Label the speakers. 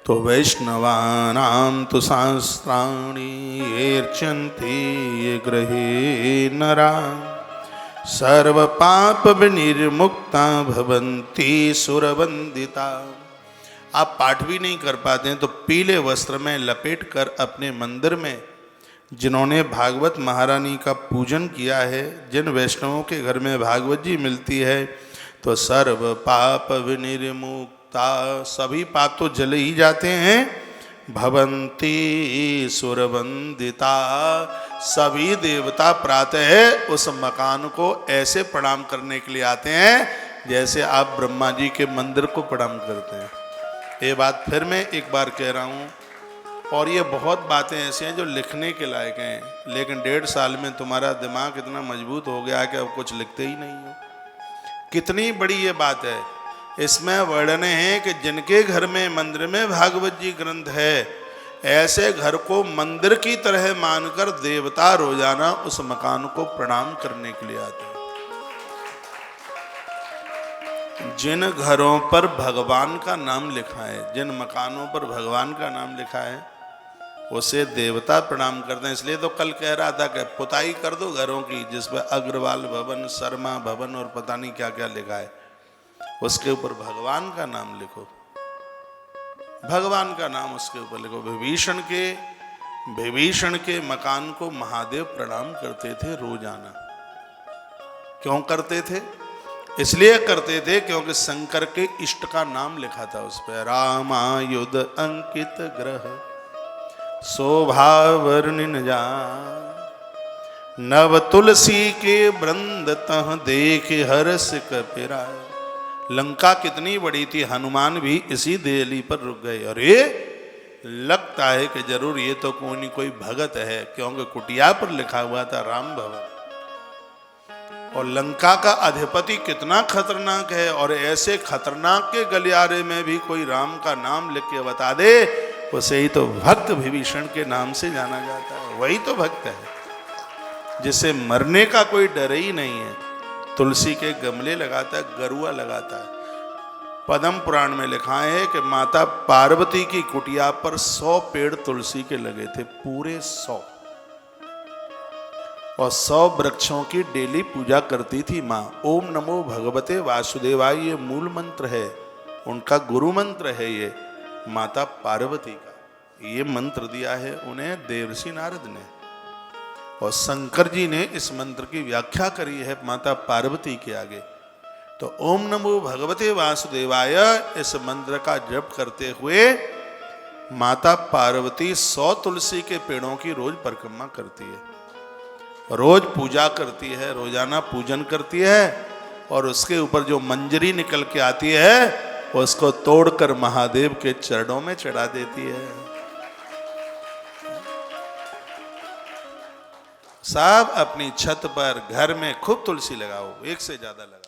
Speaker 1: तो वैष्णवानां तु शास्त्राणि येर्चन्ति ये गृहे नरा सर्व पाप विनिर्मुक्ता भवन्ति सुरवंदिता। आप पाठ भी नहीं कर पाते हैं तो पीले वस्त्र में लपेट कर अपने मंदिर में जिन्होंने भागवत महारानी का पूजन किया है, जिन वैष्णवों के घर में भागवत जी मिलती है, तो सर्व पाप विनिर्मुक्ता, सभी पाप तो जले ही जाते हैं। भवंती सुरवंदिता, सभी देवता प्रातः उस मकान को ऐसे प्रणाम करने के लिए आते हैं जैसे आप ब्रह्मा जी के मंदिर को प्रणाम करते हैं। ये बात फिर मैं एक बार कह रहा हूँ, और ये बहुत बातें ऐसी हैं जो लिखने के लायक हैं, लेकिन 1.5 साल में तुम्हारा दिमाग इतना मजबूत हो गया कि अब कुछ लिखते ही नहीं हो। कितनी बड़ी ये बात है। इसमें वर्णन है कि जिनके घर में मंदिर में भागवत जी ग्रंथ है, ऐसे घर को मंदिर की तरह मानकर देवता रोजाना उस मकान को प्रणाम करने के लिए आते हैं। जिन घरों पर भगवान का नाम लिखा है, जिन मकानों पर भगवान का नाम लिखा है, उसे देवता प्रणाम करते हैं। इसलिए तो कल कह रहा था कि पुताई कर दो घरों की, जिसमें अग्रवाल भवन, शर्मा भवन और पता नहीं क्या क्या लिखा है, उसके ऊपर भगवान का नाम लिखो, भगवान का नाम उसके ऊपर लिखो। विभीषण के मकान को महादेव प्रणाम करते थे रोजाना। क्यों करते थे? इसलिए करते थे क्योंकि शंकर के इष्ट का नाम लिखा था उस पर। रामायुध अंकित ग्रह शोभा वर्णिन जा, नव तुलसी के वृंद तह देख हर्ष कपिरा। लंका कितनी बड़ी थी, हनुमान भी इसी देहली पर रुक गए। और ये लगता है कि जरूर ये तो कोई नहीं कोई भगत है, क्योंकि कुटिया पर लिखा हुआ था राम भवन। और लंका का अधिपति कितना खतरनाक है, और ऐसे खतरनाक के गलियारे में भी कोई राम का नाम लिख के बता दे, उसे ही तो भक्त विभीषण के नाम से जाना जाता है। वही तो भक्त है जिसे मरने का कोई डर ही नहीं है। तुलसी के गमले लगाता है, गरुआ लगाता है। पद्म पुराण में लिखा है कि माता पार्वती की कुटिया पर 100 पेड़ तुलसी के लगे थे, पूरे 100, और 100 वृक्षों की डेली पूजा करती थी माँ। ओम नमो भगवते वासुदेवाय, ये मूल मंत्र है, उनका गुरु मंत्र है ये माता पार्वती का। ये मंत्र दिया है उन्हें देवर्षि नारद ने, और शंकर जी ने इस मंत्र की व्याख्या करी है माता पार्वती के आगे। तो ओम नमो भगवते वासुदेवाय इस मंत्र का जप करते हुए माता पार्वती 100 तुलसी के पेड़ों की रोज परिक्रमा करती है, रोज पूजा करती है, रोजाना पूजन करती है, और उसके ऊपर जो मंजरी निकल के आती है उसको तोड़कर महादेव के चरणों में चढ़ा देती है। सब अपनी छत पर, घर में खूब तुलसी लगाओ, एक से ज्यादा लगाओ।